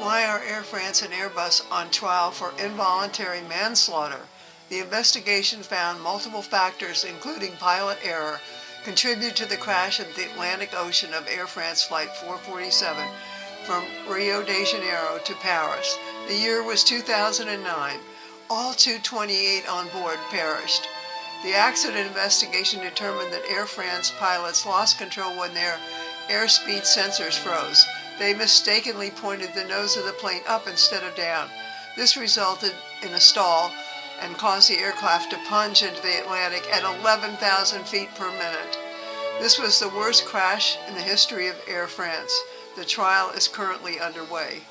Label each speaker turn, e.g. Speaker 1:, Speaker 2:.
Speaker 1: Why are Air France and Airbus on trial for involuntary manslaughter? The investigation found multiple factors, including pilot error, contributed to the crash in the Atlantic Ocean of Air France Flight 447 from Rio de Janeiro to Paris. The year was 2009. All 228 on board perished. The accident investigation determined that Air France pilots lost control when their airspeed sensors froze. They mistakenly pointed the nose of the plane up instead of down. This resulted in a stall and caused the aircraft to plunge into the Atlantic at 11,000 feet per minute. This was the worst crash in the history of Air France. The trial is currently underway.